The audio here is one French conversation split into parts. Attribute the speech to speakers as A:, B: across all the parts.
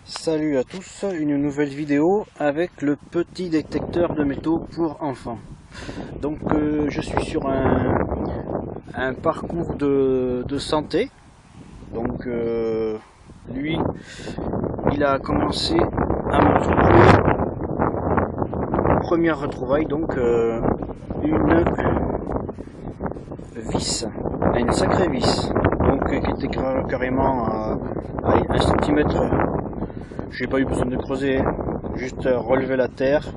A: Salut à tous, une nouvelle vidéo avec le petit détecteur de métaux pour enfants. Donc je suis sur un parcours de santé. Donc lui, il a commencé à me trouver première retrouvaille, donc une vis, une sacrée vis, donc qui était carrément à 1 cm. J'ai pas eu besoin de creuser, juste relever la terre,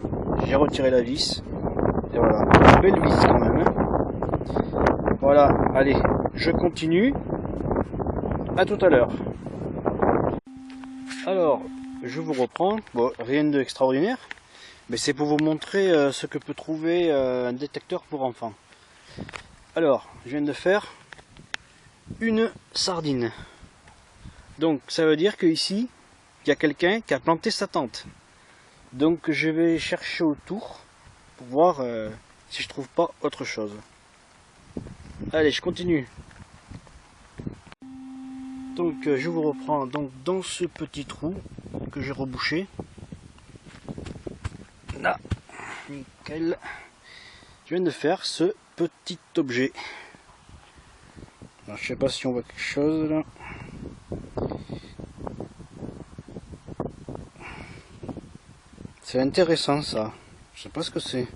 A: j'ai retiré la vis, et voilà, belle vis quand même. Hein. Voilà, allez, je continue, à tout à l'heure. Alors, je vous reprends, bon, rien d'extraordinaire, mais c'est pour vous montrer ce que peut trouver un détecteur pour enfants. Alors, je viens de faire une sardine. Donc, ça veut dire qu'ici, il y a quelqu'un qui a planté sa tente. Donc je vais chercher autour pour voir si je trouve pas autre chose. Allez, je continue. Donc je vous reprends donc dans ce petit trou que j'ai rebouché. Là, nickel. Je viens de faire ce petit objet. Alors, je sais pas si on voit quelque chose là. C'est intéressant ça. Je sais pas ce que c'est.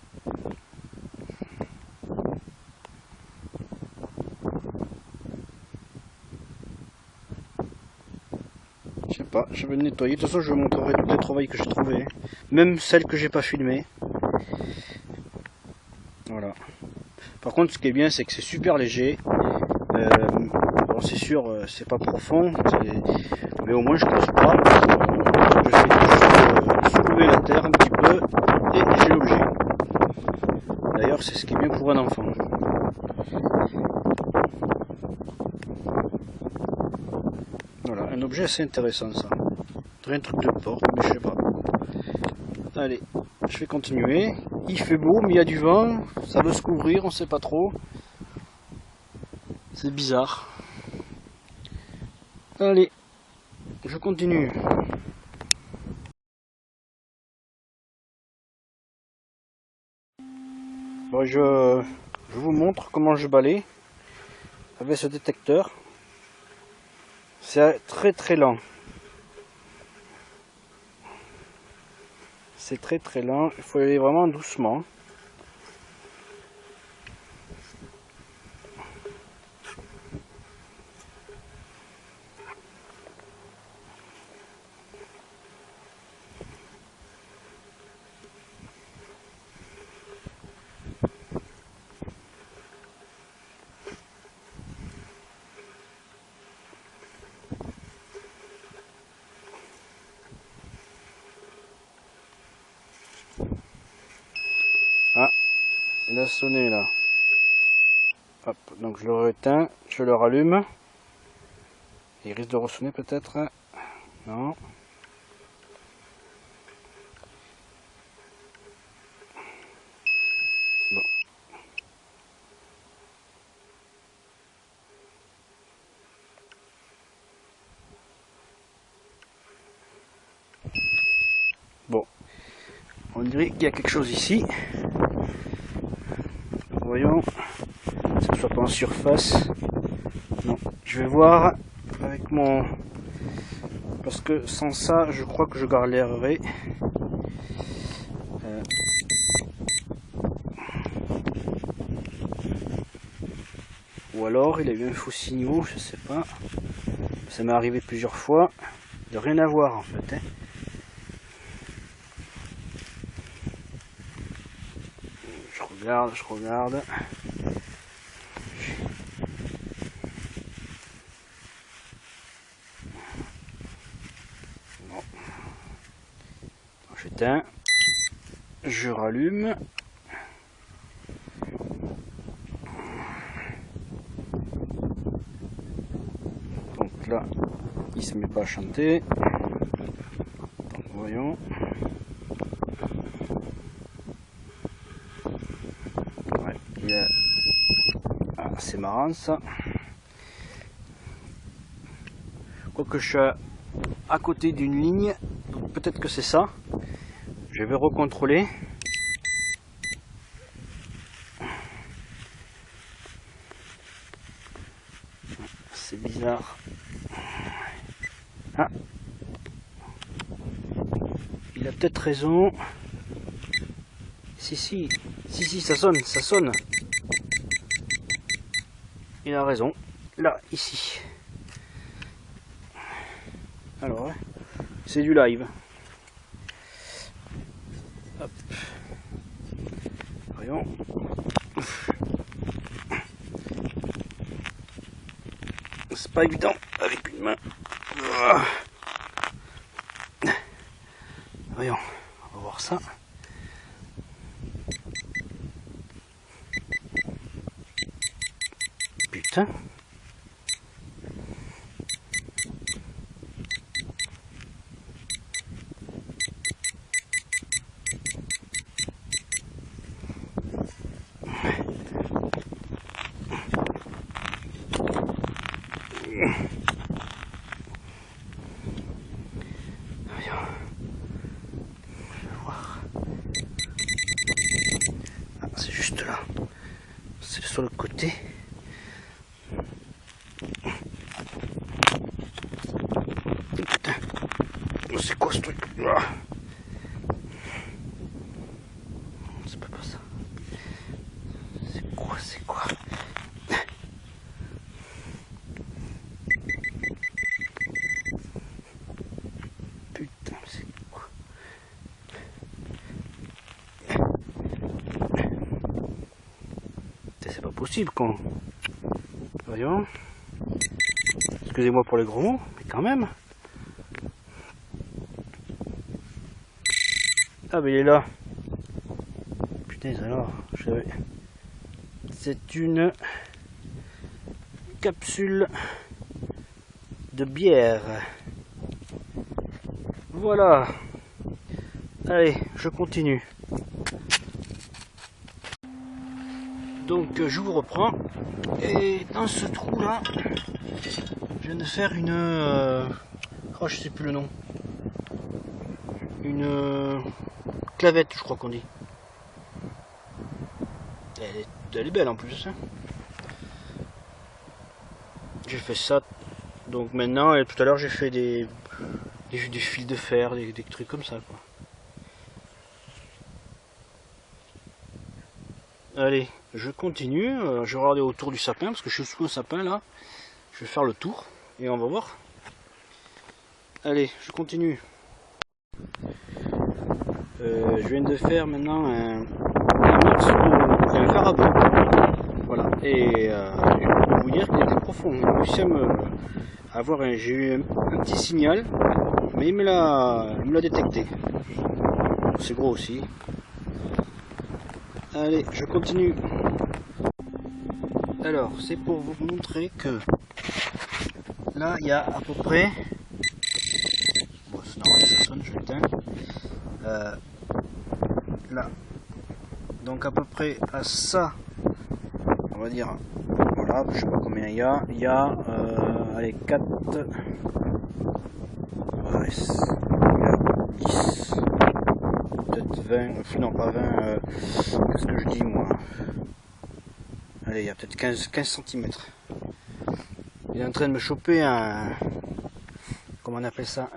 A: Je sais pas, je vais le nettoyer. De toute façon, je vous montrerai toutes les trouvailles que j'ai trouvées. Même celles que j'ai pas filmées. Voilà. Par contre, ce qui est bien, c'est que c'est super léger. Bon, c'est sûr, c'est pas profond. Mais au moins, je creuse pas. Je fais juste soulever la terre un petit peu. Et j'ai l'objet. D'ailleurs, c'est ce qui est bien pour un enfant. Voilà, un objet assez intéressant ça. Un truc de porte, mais je sais pas. Allez, je vais continuer. Il fait beau, mais il y a du vent. Ça veut se couvrir, on sait pas trop. C'est bizarre. Allez, je continue. Bon, je vous montre comment je balaye avec ce détecteur. C'est très lent. C'est très lent, il faut aller vraiment doucement. Ah, il a sonné là. Hop, donc je le rééteins, je le rallume. Il risque de ressonner peut-être. Non. Bon. Bon. On dirait qu'il y a quelque chose ici. Voyons. Que ce soit pas en surface. Non. Je vais voir avec mon... Parce que sans ça, je crois que je galérerai. Ou alors il a eu un faux signal, je sais pas. Ça m'est arrivé plusieurs fois de rien avoir en fait. Hein. Je regarde. Bon. J'éteins. Je rallume. Donc là, il se met pas à chanter. Donc, voyons. Ouais, il y a... Ah, c'est marrant ça. Quoique je suis à côté d'une ligne, donc peut-être que c'est ça. Je vais recontrôler. C'est bizarre. Ah, il a peut-être raison. Si, ça sonne. Il a raison. Là, ici. Alors, c'est du live. Hop. Voyons. C'est pas évident avec une main. Voyons, on va voir ça. Putain. C'est juste là, c'est sur le côté. Putain, c'est quoi ce truc? C'est pas ça. C'est quoi? Putain, c'est quoi? C'est pas possible qu'on... Voyons. Excusez-moi pour les gros mots, mais quand même. Ah mais il est là. Putain alors, c'est une capsule de bière. Voilà. Allez, je continue. Donc je vous reprends. Et dans ce trou là, je viens de faire une... oh, je sais plus le nom. Une clavette, je crois qu'on dit. Elle est belle en plus. Hein. J'ai fait ça. Donc maintenant, et tout à l'heure j'ai fait des fils de fer, des trucs comme ça, quoi. Allez, je continue. Je vais regarder autour du sapin parce que je suis sous le sapin là. Je vais faire le tour et on va voir. Allez, je continue. Je viens de faire maintenant un carabou. Voilà. Et je peux vous dire qu'il était profond. J'ai réussi à avoir j'ai eu un petit signal, mais il me l'a détecté. C'est gros aussi. Allez, je continue. Alors, c'est pour vous montrer que là, il y a à peu près... Bon, c'est normal, ça sonne, je l'éteins. Là. Donc à peu près à ça, on va dire, voilà, je sais pas combien il y a. Il y a, allez, 4... Ouais, il y a 10... Peut-être 20... Non, pas 20... qu'est-ce que je dis, moi? Allez, il y a peut-être 15 cm. Il est en train de me choper un... Comment on appelle ça?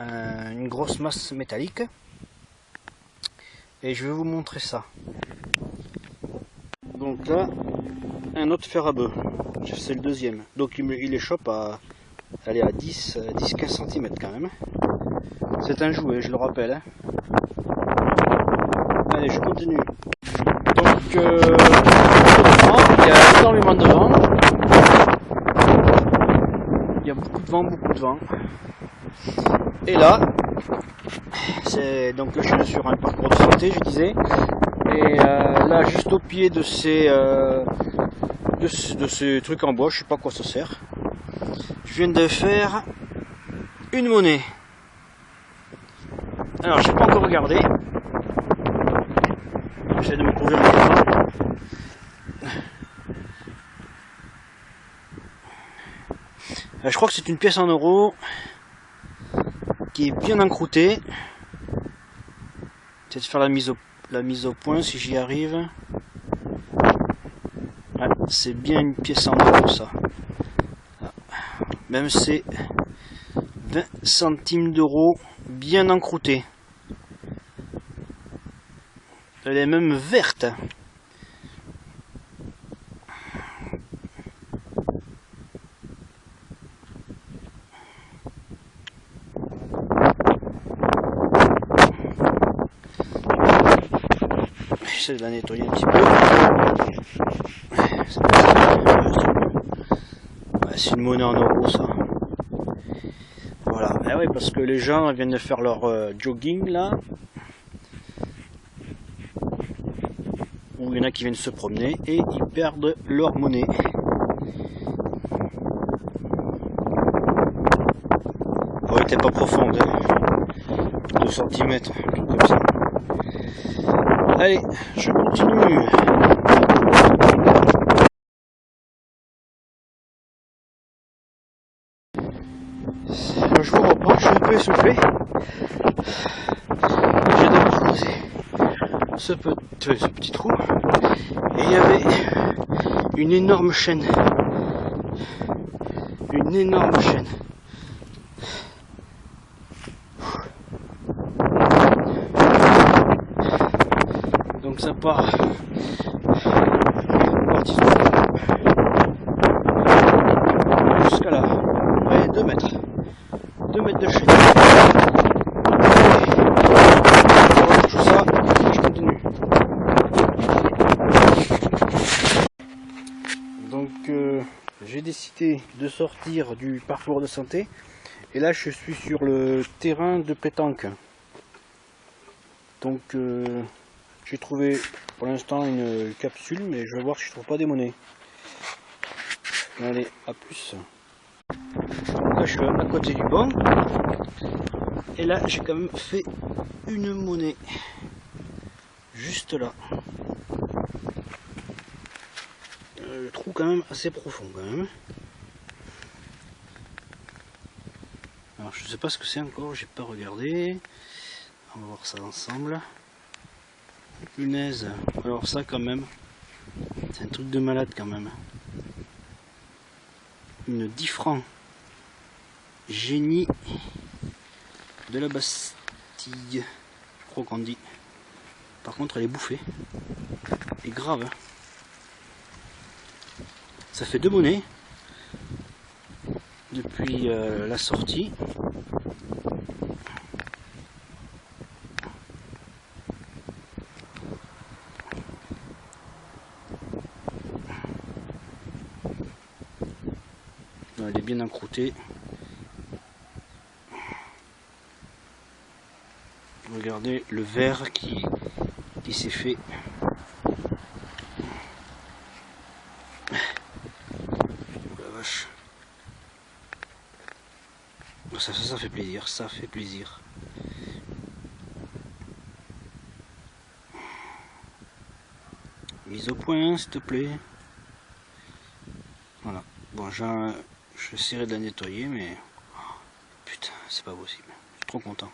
A: Une grosse masse métallique. Et je vais vous montrer ça. Donc là, un autre fer à bœuf. C'est le deuxième. Donc il les chope à... Allez, à 10-15 cm quand même. C'est un jouet, je le rappelle. Hein. Allez, je continue. Donc, il y a énormément de vent. Il y a beaucoup de vent. Et là, donc là je suis sur un parcours de santé, je disais. Et là, juste au pied de ces trucs en bois, je sais pas à quoi ça sert. Je viens de faire une monnaie. Alors, j'ai pas encore regardé. J'essaie de me couvrir le caméra. Je crois que c'est une pièce en euros. qui est bien encroûté. Peut-être faire la mise au point si j'y arrive. Ah, c'est bien une pièce en or ça. Ah. Même c'est 20 centimes d'euros bien encroûté. Elle est même verte. J'essaie de la nettoyer un petit peu. C'est une monnaie en euros ça. Voilà. Eh oui, parce que les gens viennent de faire leur jogging là. Ou il y en a qui viennent se promener et ils perdent leur monnaie. Oh, elle était pas profonde. 2 cm, comme ça. Allez, je continue. Je vous reprends, je suis un peu essoufflé. J'ai d'abord creusé ce petit trou. Et il y avait une énorme chaîne. Une énorme chaîne. Donc ça part jusqu'à là. Ouais, 2 mètres. 2 mètres de chaîne. Tout ça, je continue. Donc j'ai décidé de sortir du parcours de santé. Et là je suis sur le terrain de pétanque. Donc j'ai trouvé pour l'instant une capsule, mais je vais voir si je trouve pas des monnaies. Allez, à plus. Là je suis à côté du banc. Et là j'ai quand même fait une monnaie. Juste là. Le trou quand même assez profond quand même. Alors je sais pas ce que c'est encore, j'ai pas regardé. On va voir ça ensemble. Punaise. Alors ça quand même, c'est un truc de malade quand même. Une 10 francs. Génie de la Bastille. Je crois qu'on dit. Par contre elle est bouffée. Et grave. Ça fait 2 monnaies. Depuis la sortie. Elle est bien encroûtée. Regardez le verre qui s'est fait. Oh la vache. Ça fait plaisir, ça fait plaisir. Mise au point, s'il te plaît. Voilà. Bon, j'essaierai de la nettoyer, mais oh, putain, c'est pas possible. Je suis trop content.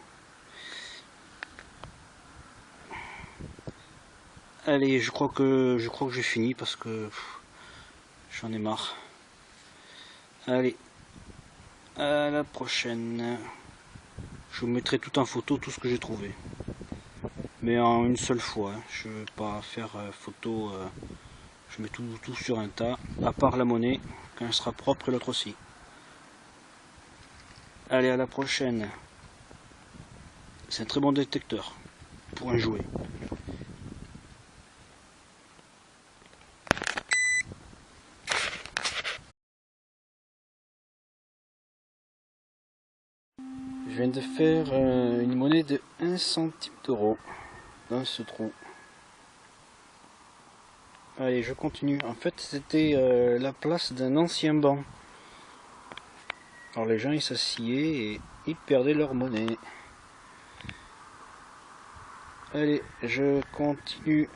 A: Allez, je crois que j'ai fini parce que j'en ai marre. Allez, à la prochaine. Je vous mettrai tout en photo, tout ce que j'ai trouvé. Mais en une seule fois. Hein. Je ne vais pas faire photo. Je mets tout sur un tas. À part la monnaie, quand elle sera propre et l'autre aussi. Allez, à la prochaine. C'est un très bon détecteur pour un jouet. Je viens de faire une monnaie de 1 centime d'euro dans ce trou. Allez, je continue. En fait, c'était la place d'un ancien banc. Alors les gens ils s'assiaient et ils perdaient leur monnaie. Allez, je continue.